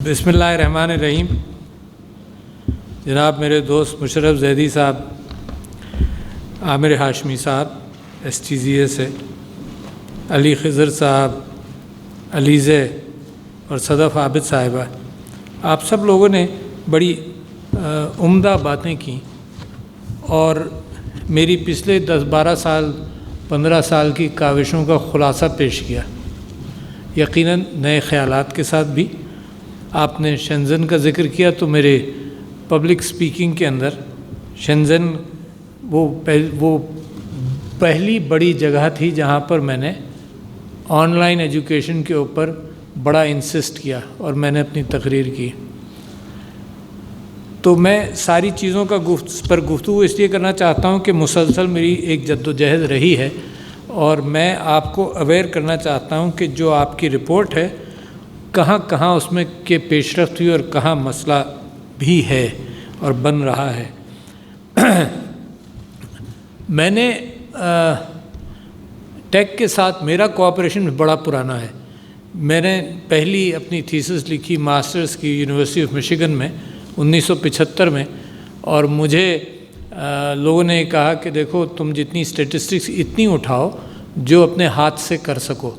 بسم اللہ الرحمن الرحیم۔ جناب میرے دوست مشرف زیدی صاحب، عامر ہاشمی صاحب STGA سے، علی خضر صاحب، علیزے اور صدف عابد صاحبہ، آپ سب لوگوں نے بڑی عمدہ باتیں کی اور میری پچھلے 10-12 سال 15 سال کی کاوشوں کا خلاصہ پیش کیا، یقیناً نئے خیالات کے ساتھ بھی۔ آپ نے شنزن کا ذکر کیا تو میرے پبلک سپیکنگ کے اندر شنزن وہ پہلی بڑی جگہ تھی جہاں پر میں نے آن لائن ایجوکیشن کے اوپر بڑا انسسٹ کیا اور میں نے اپنی تقریر کی۔ تو میں ساری چیزوں کا پر گفتگو اس لیے کرنا چاہتا ہوں کہ مسلسل میری ایک جدوجہد رہی ہے اور میں آپ کو اویئر کرنا چاہتا ہوں کہ جو آپ کی رپورٹ ہے کہاں کہاں اس میں کہ پیش رفت ہوئی اور کہاں مسئلہ بھی ہے اور بن رہا ہے۔ میں نے ٹیک کے ساتھ میرا کوآپریشن بڑا پرانا ہے۔ میں نے پہلی اپنی تھیسس لکھی ماسٹرز کی یونیورسٹی آف مشیگن میں 1975 میں، اور مجھے لوگوں نے کہا کہ دیکھو تم جتنی اسٹیٹسٹکس اتنی اٹھاؤ جو اپنے ہاتھ سے کر سکو۔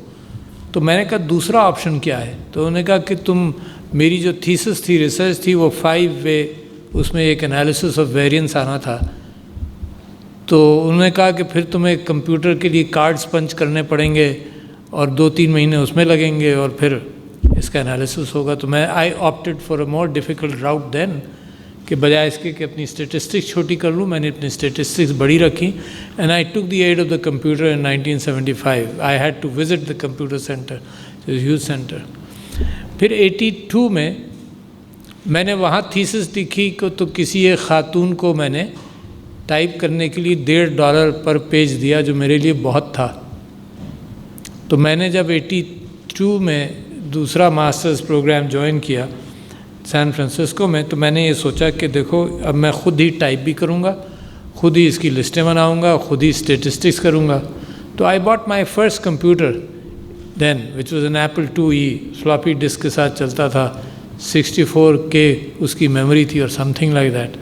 تو میں نے کہا دوسرا آپشن کیا ہے؟ تو انہوں نے کہا کہ تم میری جو تھیسس تھی، ریسرچ تھی، وہ 5 وے، اس میں ایک انالیسس آف ویریئنس آنا تھا۔ تو انہوں نے کہا کہ پھر تمہیں کمپیوٹر کے لیے کارڈز پنچ کرنے پڑیں گے اور 2-3 مہینے اس میں لگیں گے اور پھر اس کا انالیسس ہوگا۔ تو میں I opted for a more difficult route than, کہ بجائے اس کے کہ اپنی اسٹیٹسٹکس چھوٹی کر لوں، میں نے اپنی اسٹیٹسٹکس بڑی رکھی۔ And I took the aid of the computer in 1975۔ I had to visit the computer center, youth center. پھر 82 میں نے وہاں تھیسس لکھی کہ تو کسی ایک خاتون کو میں نے ٹائپ کرنے کے لیے $1.5 پر پیج دیا، جو میرے لیے بہت تھا۔ تو میں نے جب 82 میں دوسرا ماسٹرز پروگرام جوائن کیا سان فرانسسکو میں، تو میں نے یہ سوچا کہ دیکھو اب میں خود ہی ٹائپ بھی کروں گا، خود ہی اس کی لسٹیں بناؤں گا، خود ہی اسٹیٹسٹکس کروں گا۔ تو I bought my first computer then which was an Apple IIe، floppy disk کے ساتھ چلتا تھا، 64K اس کی میموری تھی اور سم تھنگ لائک دیٹ۔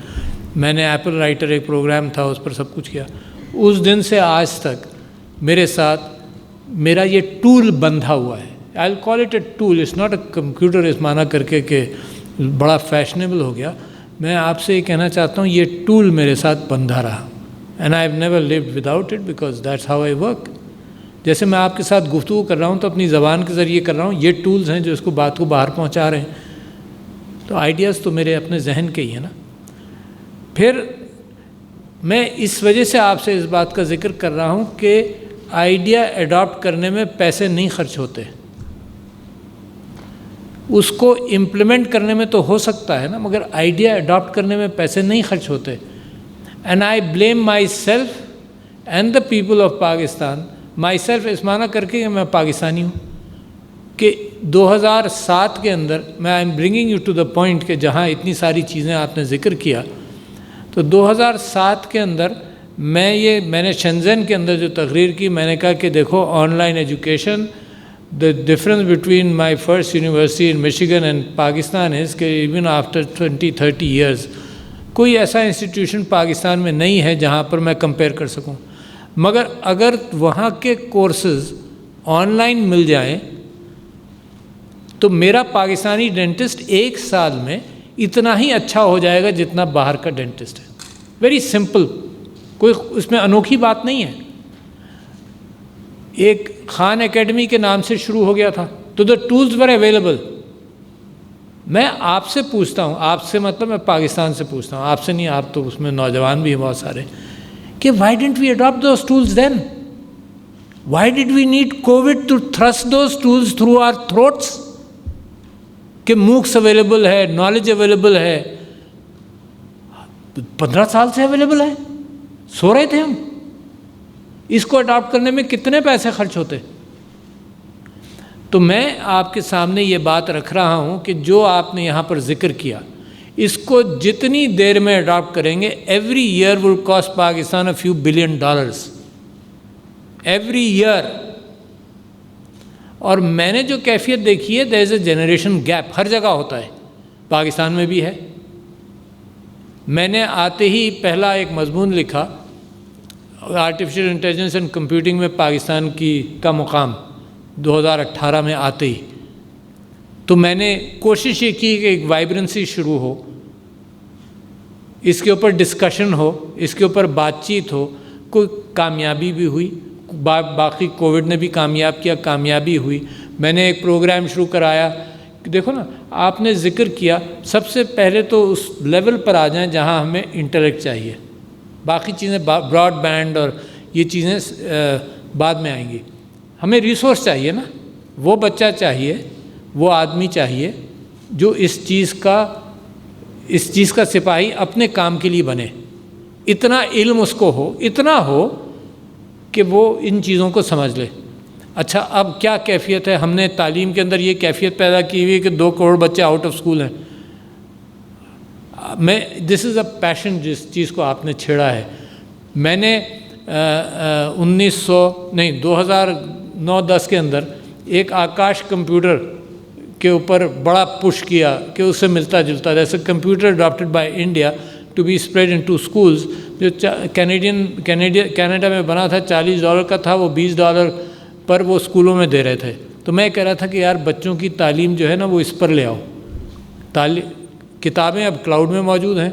میں نے ایپل رائٹر ایک پروگرام تھا، اس پر سب کچھ کیا۔ اس دن سے آج تک میرے ساتھ میرا یہ ٹول بندھا ہوا ہے۔ I will call it a tool, it's not a computer اس معنی کر کے کہ بڑا فیشنیبل ہو گیا۔ میں آپ سے یہ کہنا چاہتا ہوں یہ ٹول میرے ساتھ بندھا رہا، and I have never lived without it because that's how I work. جیسے میں آپ کے ساتھ گفتگو کر رہا ہوں تو اپنی زبان کے ذریعے کر رہا ہوں، یہ ٹولز ہیں جو اس کو بات کو باہر پہنچا رہے ہیں۔ تو آئیڈیاز تو میرے اپنے ذہن کے ہی ہیں نا۔ پھر میں اس وجہ سے آپ سے اس بات کا ذکر کر رہا ہوں کہ آئیڈیا ایڈاپٹ کرنے میں پیسے نہیں خرچ ہوتے، اس کو امپلیمنٹ کرنے میں تو ہو سکتا ہے نا، مگر آئیڈیا اڈاپٹ کرنے میں پیسے نہیں خرچ ہوتے۔ And I blame myself and the people of Pakistan. Myself اس معنی کر کے کہ میں پاکستانی ہوں، کہ 2007 کے اندر میں I am bringing you to the point کہ جہاں اتنی ساری چیزیں آپ نے ذکر کیا، تو 2007 کے اندر میں نے شنزن کے اندر جو تقریر کی، میں نے کہا کہ دیکھو on line education, the difference between my first university in Michigan and Pakistan is کہ even after 20-30 years کوئی ایسا انسٹیٹیوشن پاکستان میں نہیں ہے جہاں پر میں کمپیئر کر سکوں، مگر اگر وہاں کے کورسز آن لائن مل جائیں تو میرا پاکستانی ڈینٹسٹ 1 سال میں اتنا ہی اچھا ہو جائے گا جتنا باہر کا ڈینٹسٹ ہے۔ ویری سمپل، کوئی اس میں انوکھی بات نہیں ہے۔ ایک خان اکیڈمی کے نام سے شروع ہو گیا تھا، تو دا ٹولز ور اویلیبل۔ میں آپ سے پوچھتا ہوں، آپ سے مطلب میں پاکستان سے پوچھتا ہوں، آپ سے نہیں، آپ تو اس میں نوجوان بھی ہیں بہت سارے، کہ why didn't we adapt those tools then? Why did we need covid to thrust those tools through our throats? کہ موکس اویلیبل ہے، نالج اویلیبل ہے، 15 سال سے اویلیبل ہے، سو رہے تھے ہم۔ اس کو اڈاپٹ کرنے میں کتنے پیسے خرچ ہوتے؟ تو میں آپ کے سامنے یہ بات رکھ رہا ہوں کہ جو آپ نے یہاں پر ذکر کیا، اس کو جتنی دیر میں اڈاپٹ کریں گے، every year will cost Pakistan $a few billion every year. اور میں نے جو کیفیت دیکھی ہے دیر از اے جنریشن گیپ، ہر جگہ ہوتا ہے، پاکستان میں بھی ہے۔ میں نے آتے ہی پہلا ایک مضمون لکھا آرٹیفیشل انٹیلیجنس اینڈ کمپیوٹنگ میں پاکستان کا مقام 2018 میں آتے ہی، تو میں نے کوشش یہ کی کہ ایک وائبرنسی شروع ہو، اس کے اوپر ڈسکشن ہو، اس کے اوپر بات چیت ہو۔ کوئی کامیابی بھی ہوئی، باقی کووڈ نے بھی کامیاب کیا، کامیابی ہوئی۔ میں نے ایک پروگرام شروع کرایا، دیکھو نا آپ نے ذکر کیا، سب سے پہلے تو اس لیول پر آ جائیں جہاں ہمیں انٹلیکٹ چاہیے، باقی چیزیں براڈ بینڈ اور یہ چیزیں بعد میں آئیں گی۔ ہمیں ریسورس چاہیے نا، وہ بچہ چاہیے، وہ آدمی چاہیے جو اس چیز کا سپاہی اپنے کام کے لیے بنے، اتنا علم اس کو ہو، اتنا ہو کہ وہ ان چیزوں کو سمجھ لے۔ اچھا اب کیا کیفیت ہے؟ ہم نے تعلیم کے اندر یہ کیفیت پیدا کی ہوئی ہے کہ 2 کروڑ بچے آؤٹ آف اسکول ہیں۔ دس از اے پیشن جس چیز کو آپ نے چھیڑا ہے۔ میں نے 2009-10 کے اندر ایک آکاش کمپیوٹر کے اوپر بڑا پش کیا کہ اس سے ملتا جلتا جیسے computer adapted by India to be spread into schools, جو کینیڈا میں بنا تھا، $40 کا تھا، وہ $20 پر وہ اسکولوں میں دے رہے تھے۔ تو میں کہہ رہا تھا کہ یار بچوں کی تعلیم جو ہے نا وہ اس پر لے آؤ۔ کتابیں اب کلاؤڈ میں موجود ہیں،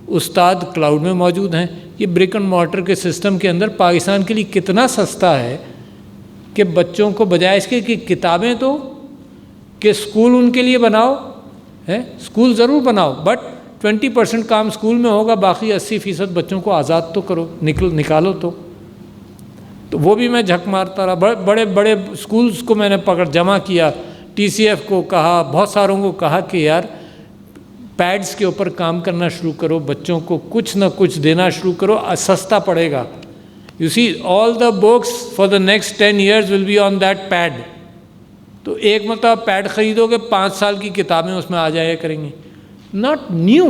استاد کلاؤڈ میں موجود ہیں۔ یہ برک اینڈ مارٹر کے سسٹم کے اندر پاکستان کے لیے کتنا سستا ہے کہ بچوں کو بجائے اس کے کہ کتابیں تو کہ اسکول ان کے لیے بناؤ، اسکول ضرور بناؤ، بٹ 20% کام اسکول میں ہوگا، باقی 80% بچوں کو آزاد تو کرو، نکالو تو وہ بھی میں جھک مارتا رہا۔ بڑے بڑے اسکولز کو میں نے جمع کیا، TCF کو کہا، بہت ساروں کو کہا کہ یار پیڈز کے اوپر کام کرنا شروع کرو، بچوں کو کچھ نہ کچھ دینا شروع کرو، سستا پڑے گا۔ You see all the books for the next 10 years will be on that pad. تو ایک مرتبہ پیڈ خریدو گے، 5 سال کی کتابیں اس میں آ جایا کریں گی۔ Not new.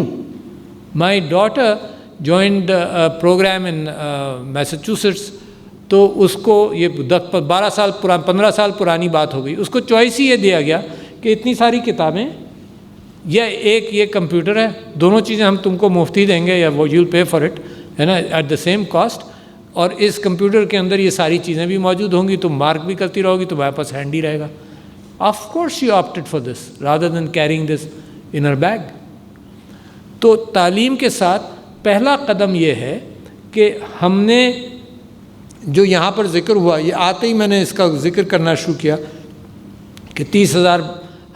My daughter joined program in Massachusetts, تو اس کو یہ 15 سال پرانی بات ہو گئی، اس کو چوائس ہی یہ دیا گیا کہ اتنی ساری کتابیں یا ایک یہ کمپیوٹر ہے، دونوں چیزیں ہم تم کو مفتی دیں گے یا وہ you will pay for it, ہے نا، ایٹ دا سیم کاسٹ، اور اس کمپیوٹر کے اندر یہ ساری چیزیں بھی موجود ہوں گی، تم مارک بھی کرتی رہو گی، تمہارے پاس ہینڈ ہی رہے گا۔ Of course you opted for this rather than carrying this in her bag. تو تعلیم کے ساتھ پہلا قدم یہ ہے کہ ہم نے جو یہاں پر ذکر ہوا، یہ آتے ہی میں نے اس کا ذکر کرنا شروع کیا کہ 30,000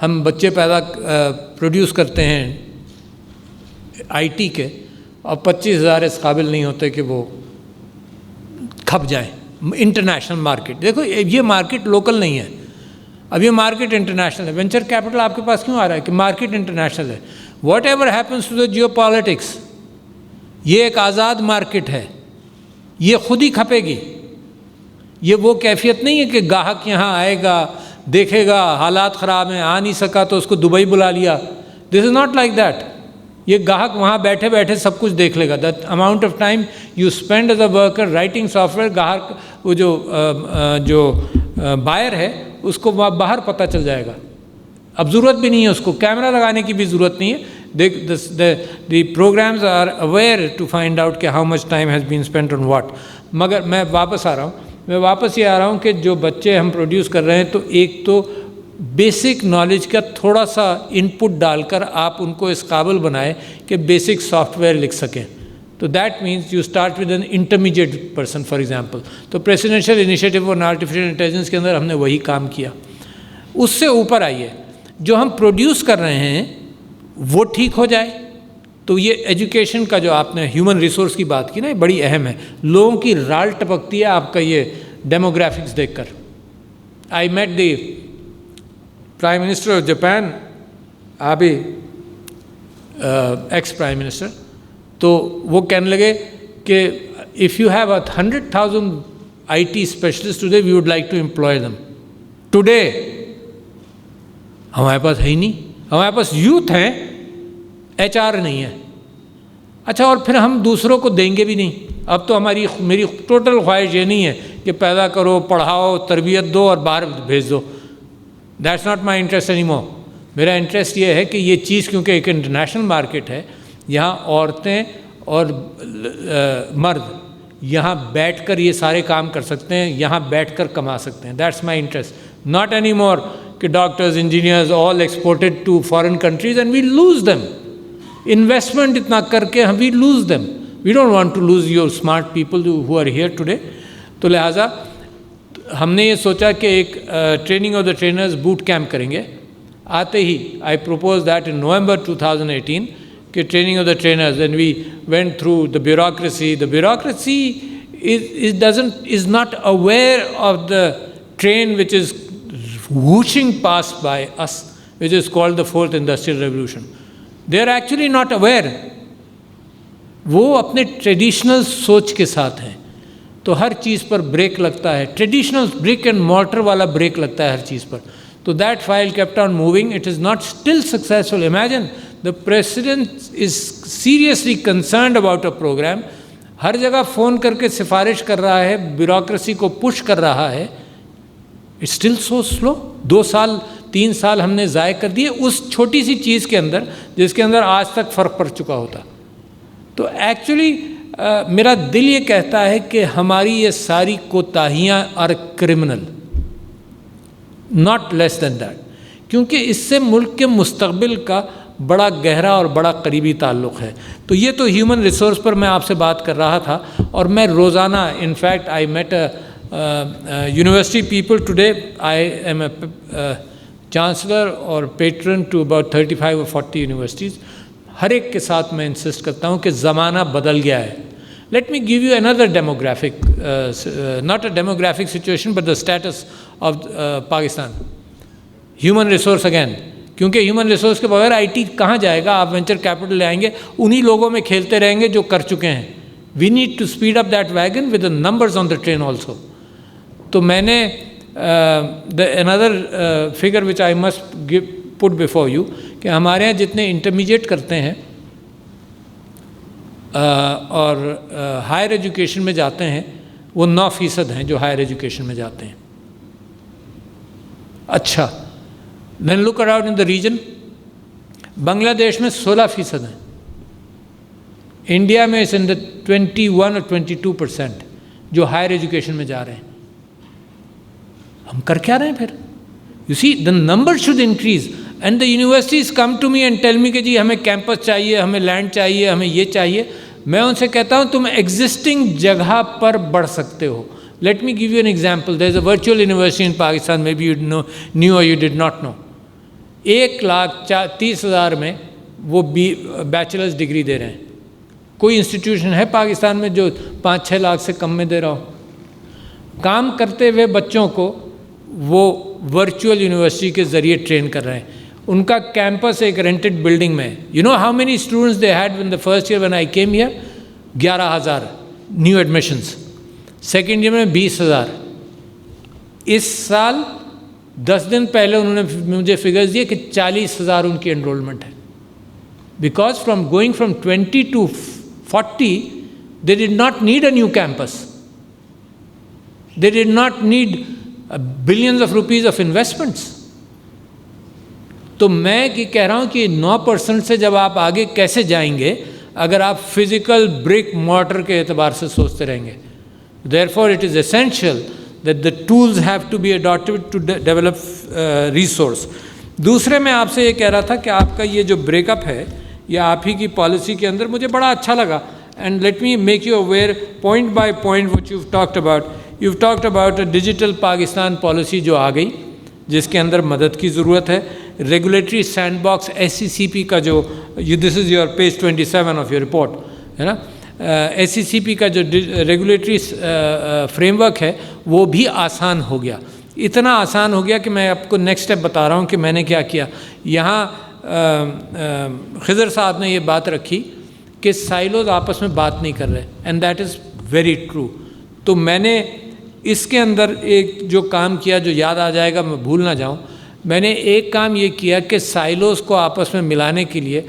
ہم بچے پروڈیوس کرتے ہیں IT کے، اور 25,000 اس قابل نہیں ہوتے کہ وہ کھپ جائیں۔ انٹرنیشنل مارکیٹ، دیکھو یہ مارکیٹ لوکل نہیں ہے، اب یہ مارکیٹ انٹرنیشنل ہے۔ وینچر کیپٹل آپ کے پاس کیوں آ رہا ہے؟ کہ مارکیٹ انٹرنیشنل ہے۔ Whatever happens to the geopolitics, یہ ایک آزاد مارکیٹ ہے، یہ خود ہی کھپے گی۔ یہ وہ کیفیت نہیں ہے کہ گاہک یہاں آئے گا، دیکھے گا حالات خراب ہیں، آ نہیں سکا تو اس کو دبئی بلا لیا۔ This is not like that. یہ گاہک وہاں بیٹھے بیٹھے سب کچھ دیکھ لے گا۔ That amount of time you spend as a worker writing software, گاہک وہ جو بائر ہے اس کو باہر پتہ چل جائے گا۔ اب ضرورت بھی نہیں ہے اس کو کیمرہ لگانے کی بھی ضرورت نہیں ہے۔ The programs are aware to find out کہ how much time has been spent on what. مگر میں واپس آ رہا ہوں کہ جو بچے ہم پروڈیوس کر رہے ہیں، تو ایک تو بیسک نالج کا تھوڑا سا ان پٹ ڈال کر آپ ان کو اس قابل بنائے کہ بیسک سافٹ ویئر لکھ سکیں۔ تو that means you start with an intermediate person for example. تو پریسیڈنشیل انیشیٹو آن آرٹیفیشیل انٹیلیجنس کے اندر ہم نے وہی کام کیا۔ اس سے اوپر آئیے، جو ہم پروڈیوس کر رہے ہیں وہ ٹھیک ہو جائے۔ تو یہ ایجوکیشن کا جو آپ نے ہیومن ریسورس کی بات کی نا، یہ بڑی اہم ہے۔ لوگوں کی رال ٹپکتی ہے آپ کا یہ ڈیموگرافکس دیکھ کر۔ I met the prime minister of Japan, Abe ex prime minister, تو وہ کہنے لگے کہ if you have 100,000 IT specialist today we would like to employ them today. ہمارے پاس ہے ہی نہیں، ہمارے پاس یوتھ ہیں، HR نہیں ہے۔ اچھا، اور پھر ہم دوسروں کو دیں گے بھی نہیں۔ اب تو میری ٹوٹل خواہش یہ نہیں ہے کہ پیدا کرو، پڑھاؤ، تربیت دو اور باہر بھیج دو۔ That's not my interest any more. میرا انٹرسٹ یہ ہے کہ یہ چیز کیونکہ ایک انٹرنیشنل مارکیٹ ہے, یہاں عورتیں اور مرد یہاں بیٹھ کر یہ سارے کام کر سکتے ہیں, یہاں بیٹھ کر کما سکتے ہیں. That's my interest, not any more کہ doctors, engineers all exported to foreign countries and we lose them. Investment اتنا کر کے ہم we lose them. We don't want to lose your smart people who are here today. تو لہٰذا ہم نے یہ سوچا کہ ایک training of the trainers boot camp کریں گے. آتے ہی آئی پروپوز دیٹ ان نومبر 2018 کہ training of the trainers, and we went through the bureaucracy. The bureaucracy is not aware of the train which is whooshing past by us, which is called the fourth industrial revolution. They are actually not aware. وہ اپنے traditional سوچ کے ساتھ ہیں, تو ہر چیز پر break لگتا ہے, ٹریڈیشنل برک اینڈ مارٹر والا بریک لگتا ہے ہر چیز پر. تو that file kept on moving. It is not still successful. Imagine the president is seriously concerned about a program. ہر جگہ فون کر کے سفارش کر رہا ہے, بیوروکریسی کو پش کر رہا ہے. اٹس اسٹل سو سلو. 2 سال 3 سال ہم نے ضائع کر دیے اس چھوٹی سی چیز کے اندر جس کے اندر آج تک فرق پڑ چکا ہوتا. تو ایکچولی میرا دل یہ کہتا ہے کہ ہماری یہ ساری کوتاہیاں are criminal, not less than that, کیونکہ اس سے ملک کے مستقبل کا بڑا گہرا اور بڑا قریبی تعلق ہے. تو یہ تو ہیومن ریسورس پر میں آپ سے بات کر رہا تھا, اور میں روزانہ in fact I meat university people today. I am a chancellor or patron to about 35 or 40 universities. ہر ایک کے ساتھ میں انسسٹ کرتا ہوں کہ زمانہ بدل گیا ہے. Let me give you another demographic, not a demographic situation but the status of Pakistan. Human resource again. کیونکہ ہیومن ریسورس کے بغیر آئی ٹی کہاں جائے گا؟ آپ وینچر کیپٹل لے آئیں گے, انہی لوگوں میں کھیلتے رہیں گے جو کر چکے ہیں. We need to speed up that wagon with the numbers on the train also. تو میں نے another figure which I must put before you کہ ہمارے یہاں جتنے انٹرمیڈیٹ کرتے ہیں اور ہائر ایجوکیشن میں جاتے ہیں وہ 9% ہیں جو ہائر ایجوکیشن میں جاتے ہیں. اچھا, then look around in the region. بنگلہ دیش میں 16% ہیں, انڈیا میں اس in the 21 or 22% جو ہائر ایجوکیشن میں جا رہے ہیں. ہم کر کیا رہے ہیں پھر؟ You see, the number should increase and the universities come to me and tell me کہ جی ہمیں کیمپس چاہیے, ہمیں لینڈ چاہیے, ہمیں یہ چاہیے. میں ان سے کہتا ہوں تم ایگزسٹنگ جگہ پر بڑھ سکتے ہو. Let me give you an example. There is a virtual university in Pakistan, maybe you knew or you did not know. 1,30,000 میں وہ بیچلرز ڈگری دے رہے ہیں. کوئی انسٹیٹیوشن ہے پاکستان میں جو 5-6 لاکھ سے کم میں دے رہا ہو؟ کام کرتے ہوئے بچوں کو وہ ورچوئل یونیورسٹی کے ذریعے ٹرین کر رہے ہیں. ان کا کیمپس ایک رینٹڈ بلڈنگ میں ہے. You know how many students they had in the first year when I came here? 11,000 new admissions. Second year میں 20,000. اس سال 10 دن پہلے انہوں نے مجھے فگرز دیے کہ 40,000 ان کی انرولمنٹ ہے. Because going from 20 to 40 they did not need a new campus. They did not need billions of rupees of investments. تو میں کہہ رہا ہوں کہ 9% سے جب آپ آگے کیسے جائیں گے اگر آپ فزیکل برک مارٹر کے اعتبار سے سوچتے رہیں گے. Therefore it is essential that the tools have to be adopted to develop resource. دوسرے میں آپ سے یہ کہہ رہا تھا کہ آپ کا یہ جو بریک اپ ہے یہ آپ ہی کی پالیسی کے اندر مجھے بڑا اچھا لگا. And let me make you aware point by point what you've talked about. You've talked about a digital Pakistan policy جو آ گئی جس کے اندر مدد کی ضرورت ہے. ریگولیٹری سینڈ باکس SCCP کا جو this is your page 27 of your report ہے نا, SCCP کا جو ریگولیٹری فریم ورک ہے وہ بھی آسان ہو گیا. اتنا آسان ہو گیا کہ میں آپ کو نیکسٹ اسٹیپ بتا رہا ہوں کہ میں نے کیا کیا. یہاں خضر صاحب نے یہ بات رکھی کہ سائلوز آپس میں بات نہیں کر رہے, and that is very true. تو میں نے اس کے اندر ایک جو کام کیا جو یاد آ جائے گا میں بھول نہ جاؤں. میں نے ایک کام یہ کیا کہ سائلوز کو آپس میں ملانے کے لیے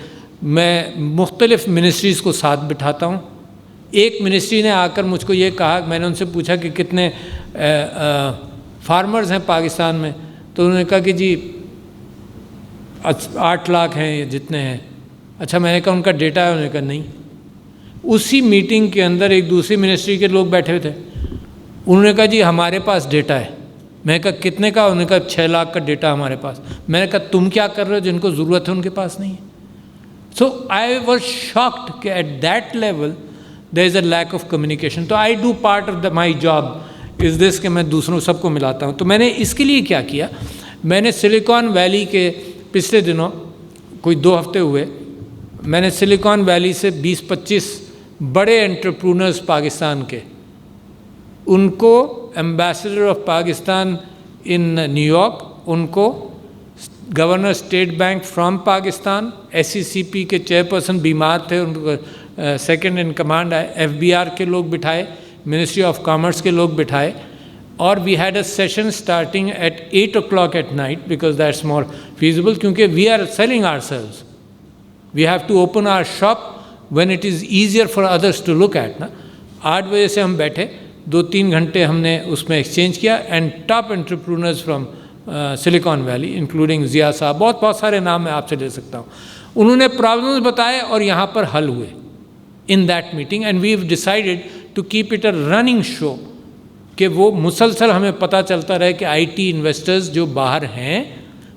میں مختلف منسٹریز کو ساتھ بٹھاتا ہوں. ایک منسٹری نے آ کر مجھ کو یہ کہا, میں نے ان سے پوچھا کہ کتنے فارمرز ہیں پاکستان میں, تو انہوں نے کہا کہ جی 8 لاکھ ہیں یا جتنے ہیں. اچھا میں نے کہا ان کا ڈیٹا ہے؟ انہوں نے کہا نہیں. اسی میٹنگ کے اندر ایک دوسری منسٹری کے لوگ بیٹھے ہوئے تھے, انہوں نے کہا جی ہمارے پاس ڈیٹا ہے. میں نے کہا کتنے کا؟ انہوں نے کہا 6 لاکھ کا ڈیٹا ہمارے پاس. میں نے کہا تم کیا کر رہے ہو؟ جن کو ضرورت ہے ان کے پاس نہیں ہے. سو آئی واز شاکڈ کہ at that level there is a lack of communication. تو I do part of my job is this کہ میں دوسروں سب کو ملاتا ہوں. تو میں نے اس کے لیے کیا کیا, میں نے سلیکان ویلی کے پچھلے دنوں کوئی 2 ہفتے ہوئے, میں نے سلیکان ویلی سے 20-25 بڑے انٹرپرونرز پاکستان کے, ان کو ambassador of Pakistan in New York, ان کو governor state bank from Pakistan, SCCP کے چیئرپرسن بیمار تھے, ان کو سیکنڈ ان کمانڈ آئے, FBR کے لوگ بٹھائے, منسٹری آف کامرس کے لوگ بٹھائے, اور we had a session starting at 8 o'clock at night because that's more feasible, کیونکہ we are selling ourselves. We have to open our shop when it is easier for others to look at. 8 بجے سے ہم بیٹھے, 2-3 گھنٹے ہم نے اس میں exchange کیا, and top entrepreneurs from Silicon Valley including Zia sahab, بہت سارے نام میں آپ سے لے سکتا ہوں. انہوں نے پرابلمز بتائے اور یہاں پر حل ہوئے in that meeting, and we have decided to keep it a running show, کہ وہ مسلسل ہمیں پتہ چلتا رہے کہ IT انویسٹرز جو باہر ہیں,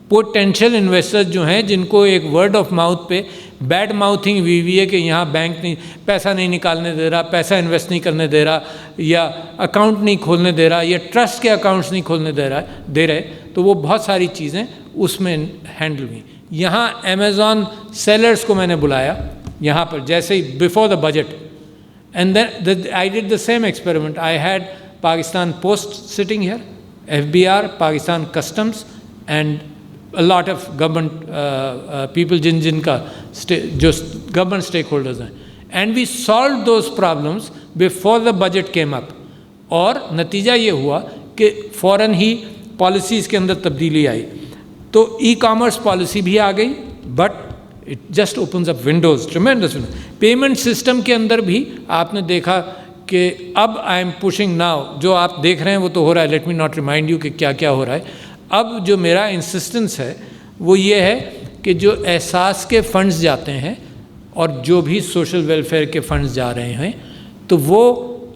پوٹینشیل انویسٹرز جو ہیں, جن کو ایک ورڈ آف ماؤتھ پہ بیڈ ماؤتھنگ ہوئی ہے کہ یہاں بینک نہیں پیسہ نہیں نکالنے دے رہا, پیسہ انویسٹ نہیں کرنے دے رہا, یا اکاؤنٹ نہیں کھولنے دے رہا, یا ٹرسٹ کے اکاؤنٹس نہیں کھولنے دے رہے, تو وہ بہت ساری چیزیں اس میں ہینڈل ہوئیں. یہاں امیزون سیلرز کو میں نے بلایا یہاں پر, جیسے ہی before the budget, and then I did the same experiment. I had Pakistan post sitting here, FBR, Pakistan customs, and a lot of government people جن کا جو government stakeholders ہیں, and we solved those problems before the budget came up. اور نتیجہ یہ ہوا کہ فوراً ہی پالیسیز کے اندر تبدیلی آئی. تو ای کامرس پالیسی بھی آ گئی, but it just opens up windows, tremendous windows. Payment system کے اندر بھی آپ نے دیکھا کہ اب آئی ایم پوشنگ ناؤ, جو آپ دیکھ رہے ہیں وہ تو ہو رہا ہے, let me not remind you کہ کیا کیا ہو رہا ہے. اب جو میرا انسسٹنس ہے وہ یہ ہے کہ جو احساس کے فنڈز جاتے ہیں اور جو بھی سوشل ویلفیئر کے فنڈز جا رہے ہیں, تو وہ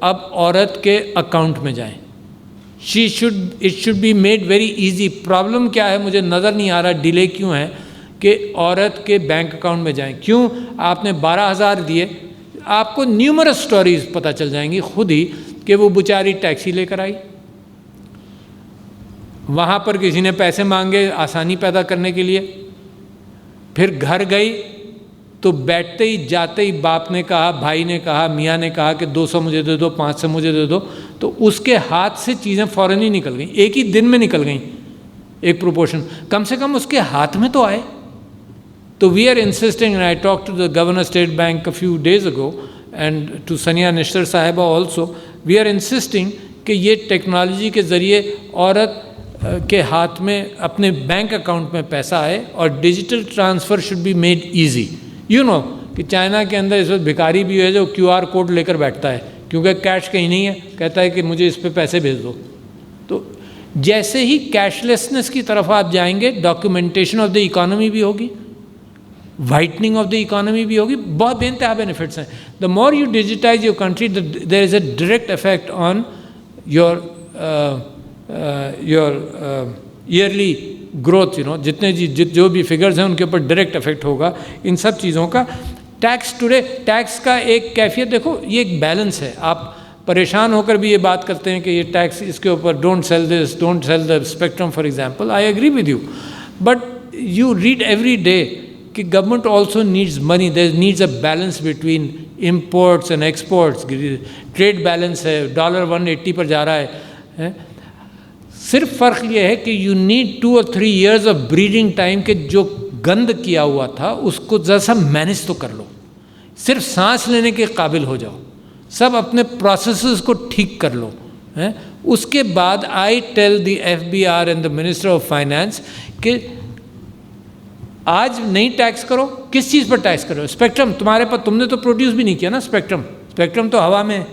اب عورت کے اکاؤنٹ میں جائیں. It should be made very easy. Problem کیا ہے مجھے نظر نہیں آ رہا, ڈیلے کیوں ہے کہ عورت کے بینک اکاؤنٹ میں جائیں. کیوں آپ نے 12,000 دیے, آپ کو نیومرس سٹوریز پتہ چل جائیں گی خود ہی کہ وہ بیچاری ٹیکسی لے کر آئی, وہاں پر کسی نے پیسے مانگے آسانی پیدا کرنے کے لیے, پھر گھر گئی تو بیٹھتے ہی جاتے ہی باپ نے کہا, بھائی نے کہا, میاں نے کہا کہ 200 مجھے دے دو, 500 مجھے دے دو, تو اس کے ہاتھ سے چیزیں فوراً ہی نکل گئیں, ایک ہی دن میں نکل گئیں ایک پروپورشن, کم سے کم اس کے ہاتھ میں تو آئے. تو we are insisting, and I talk to the governor state bank a few days ago and to Sania Nishtar صاحبہ آلسو, وی آر انسسٹنگ کہ یہ ٹیکنالوجی کے ذریعے عورت کے ہاتھ میں اپنے بینک اکاؤنٹ میں پیسہ آئے, اور digital transfer should be made easy. You know کہ چائنا کے اندر اس وقت بھکاری بھی ہے جو QR کوڈ لے کر بیٹھتا ہے, کیونکہ کیش کہیں نہیں ہے, کہتا ہے کہ مجھے اس پہ پیسے بھیج دو. تو جیسے ہی کیش لیسنس کی طرف آپ جائیں گے, ڈاکیومنٹیشن آف دا اکانومی بھی ہوگی, وائٹننگ آف دا اکانومی بھی ہوگی, بہت بے انتہا بینیفٹس ہیں. The more you digitize your country, there is a direct effect on your yearly growth. جتنے جو بھی فگرز ہیں ان کے اوپر ڈائریکٹ افیکٹ ہوگا ان سب چیزوں کا. ٹیکس ٹوڈے, ٹیکس کا ایک کیفیت دیکھو, یہ ایک بیلنس ہے. آپ پریشان ہو کر بھی یہ بات کرتے ہیں کہ یہ ٹیکس, اس کے اوپر don't sell this, don't sell the spectrum for example. I agree with you, but you read every day کہ government also needs money, there needs a balance between imports and exports. Trade balance ہے, $1 180 پر جا رہا ہے. صرف فرق یہ ہے کہ you need 2 or 3 years of breeding time, کہ جو گند کیا ہوا تھا اس کو ذرا سا مینیج تو کر لو, صرف سانس لینے کے قابل ہو جاؤ, سب اپنے پروسیسز کو ٹھیک کر لو. اس کے بعد I tell the FBR and the minister of finance کہ آج نہیں ٹیکس کرو, کس چیز پر ٹیکس کرو؟ اسپیکٹرم تمہارے پاس, تم نے تو پروڈیوس بھی نہیں کیا نا اسپیکٹرم تو ہوا میں ہے,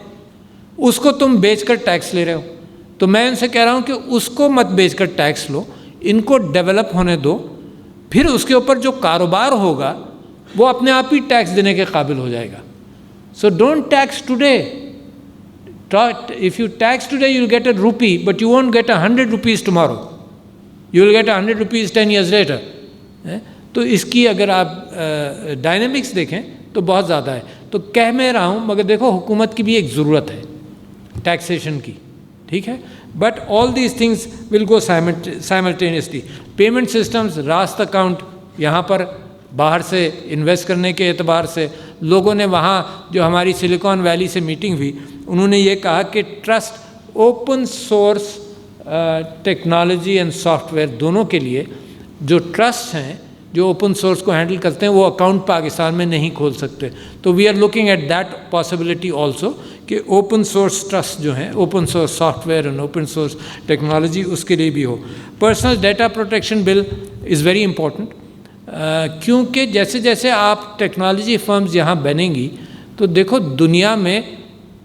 اس کو تم بیچ کر ٹیکس لے رہے ہو. تو میں ان سے کہہ رہا ہوں کہ اس کو مت بیچ کر ٹیکس لو, ان کو ڈیولپ ہونے دو, پھر اس کے اوپر جو کاروبار ہوگا وہ اپنے آپ ہی ٹیکس دینے کے قابل ہو جائے گا. So don't tax today. If you tax today, you'll get a rupee, but you won't get 100 rupees tomorrow. You will get 100 rupees 10 years later. تو اس کی اگر آپ ڈائنامکس دیکھیں تو بہت زیادہ ہے. تو کہہ میں رہا ہوں, مگر دیکھو حکومت کی بھی ایک ضرورت ہے ٹیکسیشن کی, ٹھیک ہے, but all these things will go simultaneously. Payment systems, راست اکاؤنٹ, یہاں پر باہر سے انویسٹ کرنے کے اعتبار سے لوگوں نے وہاں جو ہماری سلیکان ویلی سے میٹنگ ہوئی, انہوں نے یہ کہا کہ trust open source technology and soft where دونوں کے لیے جو ٹرسٹ ہیں جو اوپن سورس کو ہینڈل کرتے ہیں وہ اکاؤنٹ پاکستان میں نہیں کھول سکتے. تو we are looking at that possibility also کہ اوپن سورس ٹرسٹ جو ہیں, open source software and open source technology, اس کے لیے بھی ہو. Personal data protection bill is very important, کیونکہ جیسے جیسے آپ ٹیکنالوجی فرمز یہاں بنیں گی تو دیکھو دنیا میں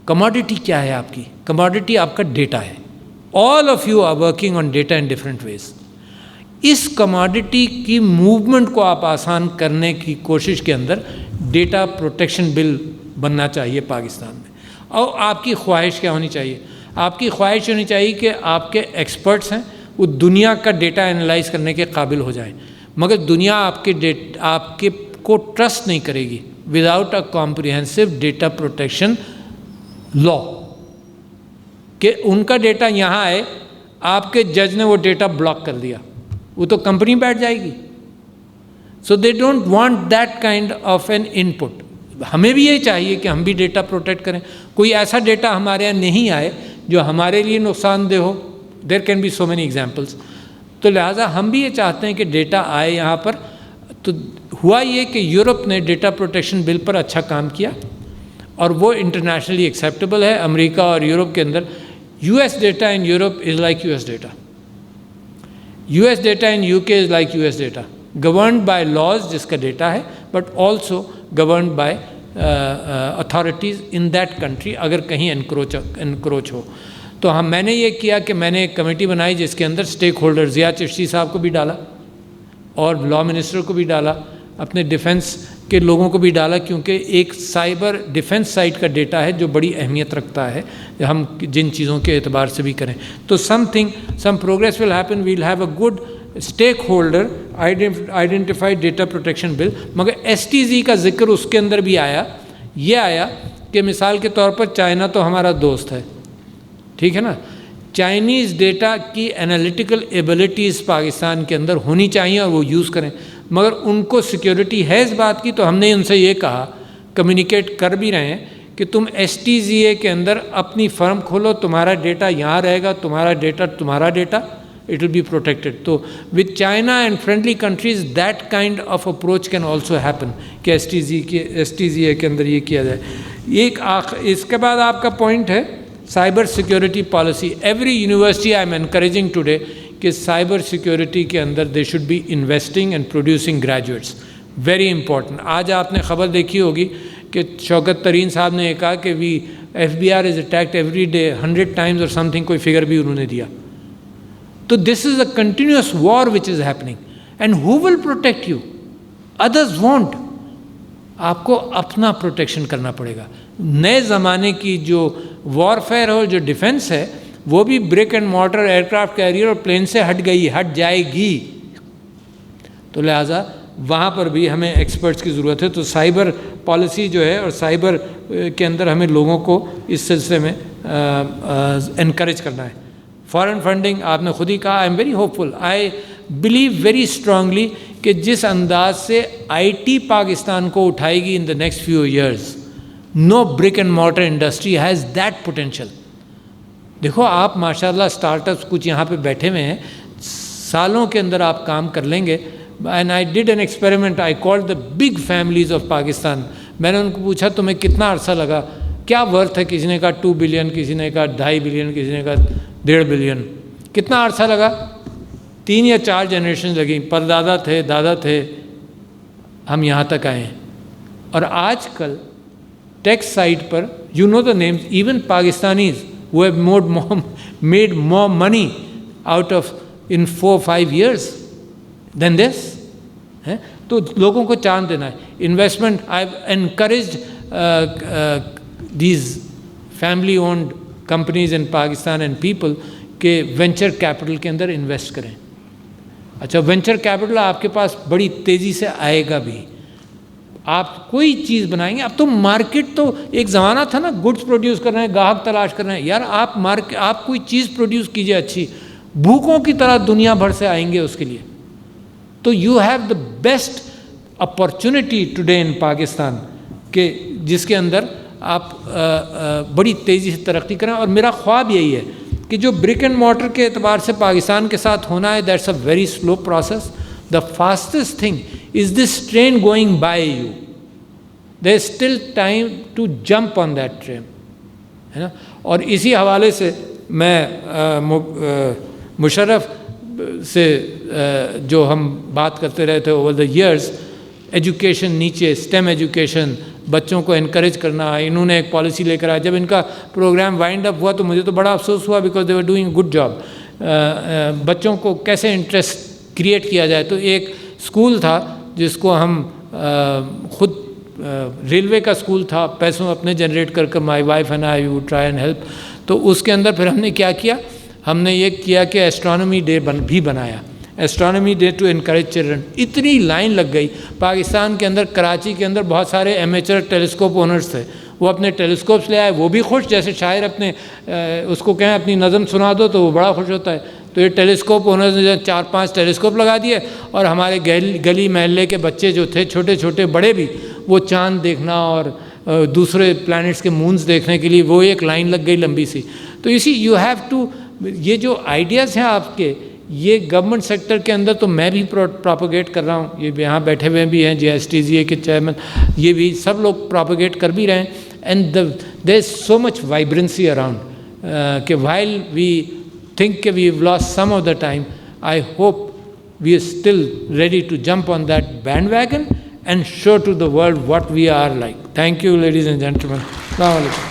کموڈٹی کیا ہے آپ کی؟ کموڈٹی آپ کا ڈیٹا ہے. All of you are working on data in different ways. اس کموڈٹی کی موومنٹ کو آپ آسان کرنے کی کوشش کے اندر ڈیٹا پروٹیکشن بل بننا چاہیے پاکستان میں. اور آپ کی خواہش کیا ہونی چاہیے؟ آپ کی خواہش ہونی چاہیے کہ آپ کے ایکسپرٹس ہیں وہ دنیا کا ڈیٹا انالائز کرنے کے قابل ہو جائیں, مگر دنیا آپ کے کو ٹرسٹ نہیں کرے گی without a comprehensive data protection law. کہ ان کا ڈیٹا یہاں آئے, آپ کے جج نے وہ ڈیٹا بلاک کر دیا, وہ تو کمپنی بیٹھ جائے گی. So they don't want that kind of an input. ہمیں بھی یہ چاہیے کہ ہم بھی ڈیٹا پروٹیکٹ کریں, کوئی ایسا ڈیٹا ہمارے یہاں نہیں آئے جو ہمارے لیے نقصان دہ ہو. There can be so many examples. تو لہٰذا ہم بھی یہ چاہتے ہیں کہ ڈیٹا آئے یہاں پر. تو ہوا یہ کہ یورپ نے ڈیٹا پروٹیکشن بل پر اچھا کام کیا اور وہ انٹرنیشنلی ایکسیپٹیبل ہے. امریکہ اور یورپ کے اندر U S data in Europe is like U S data. U S data in U K is like U S data, governed by laws جس کا ڈیٹا ہے, but also governed by authorities in that country اگر کہیں encroach ہو. تو میں نے یہ کیا کہ میں نے ایک کمیٹی بنائی جس کے اندر اسٹیک ہولڈر ضیاء چشتی صاحب کو بھی ڈالا اور لا منسٹر کو بھی ڈالا, اپنے ڈیفنس کے لوگوں کو بھی ڈالا, کیونکہ ایک سائبر ڈیفنس سائٹ کا ڈیٹا ہے جو بڑی اہمیت رکھتا ہے ہم جن چیزوں کے اعتبار سے بھی کریں. تو some progress will happen. We'll have a good stakeholder identified data protection bill. مگر ایس ٹی زی کا ذکر اس کے اندر بھی آیا. یہ آیا کہ مثال کے طور پر چائنا تو ہمارا دوست ہے, ٹھیک ہے نا. چائنیز ڈیٹا کی انالیٹیکل ایبلٹیز پاکستان کے اندر ہونی چاہیے اور وہ یوز کریں, مگر ان کو سیکیورٹی ہے اس بات کی. تو ہم نے ان سے یہ کہا, کمیونیکیٹ کر بھی رہے ہیں کہ تم ایس ٹی زی اے کے اندر اپنی فرم کھولو, تمہارا ڈیٹا یہاں رہے گا, تمہارا data it will be protected. تو with China and friendly countries that kind of approach can also happen کہ ایس ٹی زی اے کے اندر یہ کیا جائے. ایک اس کے بعد آپ کا پوائنٹ ہے cyber security policy. Every university I am encouraging today کہ سائبر سیکیورٹی کے اندر they should be investing and producing graduates. Very important. آج آپ نے خبر دیکھی ہوگی کہ شوکت ترین صاحب نے یہ کہا کہ F B R is attacked every day 100 times اور سم تھنگ, کوئی فگر بھی انہوں نے دیا. تو this is a continuous war which is happening and who will protect you? Others want. آپ کو اپنا پروٹیکشن کرنا پڑے گا. نئے زمانے کی جو وار فیئر ہو, جو ڈیفنس ہے, وہ بھی brick and mortar aircraft carrier اور پلین سے ہٹ جائے گی. تو لہٰذا وہاں پر بھی ہمیں ایکسپرٹس کی ضرورت ہے. تو سائبر پالیسی جو ہے اور سائبر کے اندر ہمیں لوگوں کو اس سلسلے میں انکریج کرنا ہے. فارن فنڈنگ آپ نے خود ہی کہا, I am very hopeful. I believe very strongly کہ جس انداز سے آئی ٹی پاکستان کو اٹھائے گی in the next few years, no brick and mortar industry has that potential. دیکھو آپ ماشاء اللہ اسٹارٹ اپس کچھ یہاں پہ بیٹھے ہوئے ہیں, سالوں کے اندر آپ کام کر لیں گے. And I did an experiment, I called the big families of Pakistan. میں نے ان کو پوچھا تمہیں کتنا عرصہ لگا, کیا ورتھ ہے؟ کسی نے کہا 2 بلین, کسی نے کہا 2.5 بلین, کسی نے کہا 1.5 بلین. کتنا عرصہ لگا؟ 3 یا 4 جنریشن لگیں. پردادا تھے, دادا تھے, ہم یہاں تک آئے ہیں. اور آج کل ٹیک سائٹ پر you know the names, even Pakistanis who have made more money out of in 4-5 years than this. تو لوگوں کو چانس دینا ہے. Investment I encouraged these family owned companies in Pakistan and people کہ وینچر کیپٹل کے اندر invest کریں. اچھا وینچر کیپٹل آپ کے پاس بڑی تیزی سے آئے گا بھی. آپ کوئی چیز بنائیں گے. اب تو مارکیٹ تو ایک زمانہ تھا نا گڈس پروڈیوس کر رہے ہیں, گاہک تلاش کر رہے ہیں. یار آپ کوئی چیز پروڈیوس کیجئے اچھی, بھوکوں کی طرح دنیا بھر سے آئیں گے اس کے لیے. تو you have the best opportunity today in Pakistan کہ جس کے اندر آپ بڑی تیزی سے ترقی کریں. اور میرا خواب یہی ہے کہ جو برک اینڈ مارٹر کے اعتبار سے پاکستان کے ساتھ ہونا ہے, that's a very slow process. The fastest thing is this train going by you. There is still time to jump on that train, ہے نا. اور اسی حوالے سے میں مشرف سے جو ہم بات کرتے رہے تھے اوور دا ایئرس, ایجوکیشن نیچے, اسٹیم ایجوکیشن, بچوں کو انکریج کرنا. انہوں نے ایک پالیسی لے کر آیا. جب ان کا پروگرام وائنڈ اپ ہوا تو مجھے تو بڑا افسوس ہوا because they were doing good job. بچوں کو کیسے انٹرسٹ کریٹ کیا جائے. تو ایک اسکول تھا جس کو ہم خود ریلوے کا اسکول تھا, پیسوں اپنے جنریٹ کر کے my wife and I would try and help. تو اس کے اندر پھر ہم نے کیا کیا, ہم نے یہ کیا کہ ایسٹرانومی ڈے بھی بنایا, astronomy day to encourage children. اتنی لائن لگ گئی پاکستان کے اندر. کراچی کے اندر بہت سارے ایمیچر ٹیلیسکوپ اونرز تھے, وہ اپنے ٹیلیسکوپس لے آئے, وہ بھی خوش. جیسے شاعر اپنے اس کو کہیں اپنی نظم سنا دو تو وہ بڑا خوش ہوتا ہے. تو یہ ٹیلیسکوپ اونرز نے 4-5 ٹیلیسکوپ لگا دیے, اور ہمارے گلی محلے کے بچے جو تھے چھوٹے چھوٹے بڑے بھی, وہ چاند دیکھنا اور دوسرے پلانٹس کے مونز دیکھنے کے لیے وہ ایک لائن لگ گئی لمبی سی. تو اسی یو ہیو ٹو, یہ جو آئیڈیاز ہیں آپ کے, یہ گورنمنٹ سیکٹر کے اندر تو میں بھی پراپوگیٹ کر رہا ہوں. یہ یہاں بیٹھے ہوئے بھی ہیں GSTCA کے چیئرمین, یہ بھی سب لوگ پراپوگیٹ کر بھی رہے ہیں. And there is so much vibrancy around کہ while we think we have lost some of the time, I hope we are still ready to jump on that bandwagon and show to the world what we are like. Thank you, ladies and gentlemen. Assalamu alaikum.